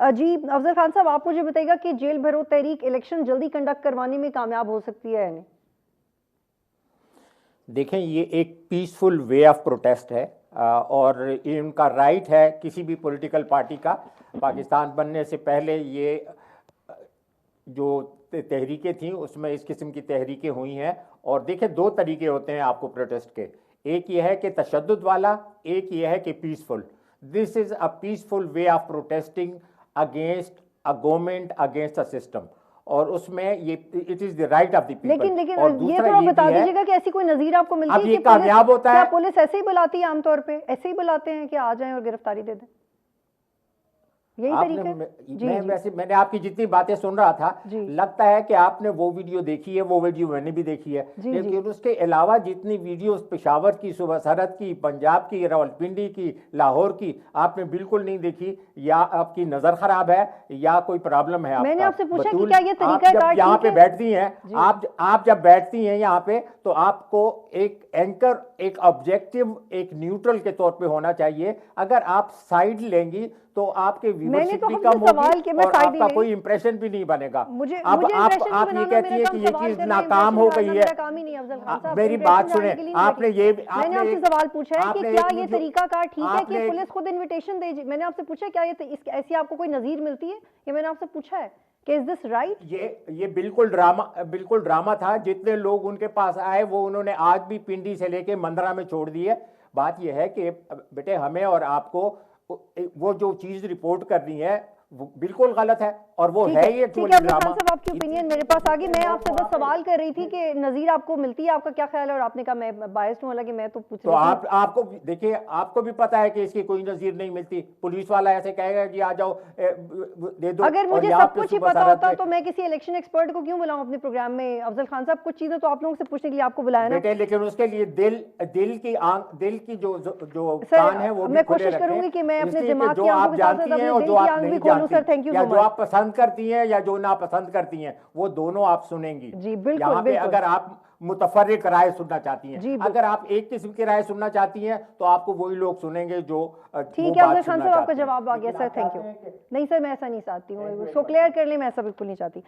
जी अफजल खान साहब, आप मुझे बताइएगा कि जेल भरो तहरीक इलेक्शन जल्दी कंडक्ट करवाने में कामयाब हो सकती है या नहीं? देखें, ये एक पीसफुल वे ऑफ प्रोटेस्ट है और इनका राइट है किसी भी पॉलिटिकल पार्टी का। पाकिस्तान बनने से पहले ये जो तहरीकें थी उसमें इस किस्म की तहरीकें हुई हैं। और देखें, दो तरीके होते हैं आपको प्रोटेस्ट के, एक ये है कि तशद्दुद वाला, एक ये है कि peaceful. This is a peaceful way of protesting against a government, against a system, और उसमें ये it is the right of the people. लेकिन और ये दूसरा थोड़ा ये बता भी है, दीजिएगा कि ऐसी कोई नजीर आपको मिलती अब है ये कि पुलिस, कामयाब होता क्या है। पुलिस ऐसे ही बुलाती है आमतौर पे, ऐसे ही बुलाते हैं कि आ जाएं और गिरफ्तारी दे दें? यही तरीका है? जी, वैसे मैंने आपकी जितनी बातें सुन रहा था, लगता है कि आपने वो वीडियो देखी है, वो वीडियो मैंने भी देखी है। लेकिन उसके अलावा जितनी वीडियो पेशावर की, सुबह सरहद की, पंजाब की, रावलपिंडी की, लाहौर की आपने बिल्कुल नहीं देखी। या आपकी नजर खराब है या कोई प्रॉब्लम है। मैंने आपसे पूछा कि बतूल, क्या ये तरीका आप जब यहाँ पे बैठती हैं, आप जब बैठती हैं यहाँ पे, तो आपको एक एंकर, एक ऑब्जेक्टिव, एक न्यूट्रल के तौर पे होना चाहिए। अगर आप साइड लेंगी तो आपके व्यूअरशिप भी कम होगी और आपका कोई इंप्रेशन भी नहीं बनेगा। अब आप ये कहती है कि ये चीज नाकाम हो गई है। मेरी बात सुने, आपने मैंने आपसे सवाल पूछा है कि क्या ये तरीका कार ठीक है कि पुलिस खुद इनविटेशन दे? मैंने आपसे पूछा क्या ये ऐसी आपको कोई नजीर मिलती है? ये मैंने आपसे पूछा है कि इज दिस राइट? ये बिल्कुल ड्रामा था। जितने लोग उनके पास आए वो उन्होंने आज भी पिंडी से लेके मंदरा में छोड़ दी है। बात यह है कि बेटे, हमें और आपको वो जो चीज रिपोर्ट करनी है वो बिल्कुल गलत है, और वो है ये ठीक है। अफजल खान साहब, आपकी ओपिनियन मेरे पास आ गई। मैं आपसे बस सवाल कर रही थी कि नजीर आपको मिलती है, आपका क्या ख्याल है? और आपने कहा मैं बायस्ड हूं, हालांकि मैं तो पूछ रही थी। आपको देखिए, आपको भी पता है कि इसकी कोई नजीर नहीं मिलती। पुलिस वाला ऐसे कहेगा कि आ जाओ दे दो। अगर मुझे सब कुछ ही पता होता तो मैं किसी इलेक्शन एक्सपर्ट को क्यों बुलाऊं अपने प्रोग्राम में? अफजल खान साहब, कुछ चीजें तो आप लोगों से पूछने के लिए आपको बुलाया ना बेटे, लेकिन उसके लिए दिल की जो कान है वो मैं कोशिश करूंगी कि मैं अपने दिमाग की आंखों के साथ हैं और जो आप नहीं जानती, सर, थैंक यू या सो जो मच। आप पसंद करती हैं या जो नापसंद करती हैं, वो दोनों आप सुनेंगी। जी बिल्कुल, यहाँ पे अगर आप मुतफर्रिक राय सुनना चाहती हैं, अगर आप एक किस्म की राय सुनना चाहती हैं, तो आपको वही लोग सुनेंगे जो ठीक है। अफजल खान साहब, आपका जवाब आ गया सर, थैंक यू। नहीं सर, मैं ऐसा नहीं चाहती हूँ, इसको क्लियर कर ले, मैं ऐसा बिल्कुल नहीं चाहती।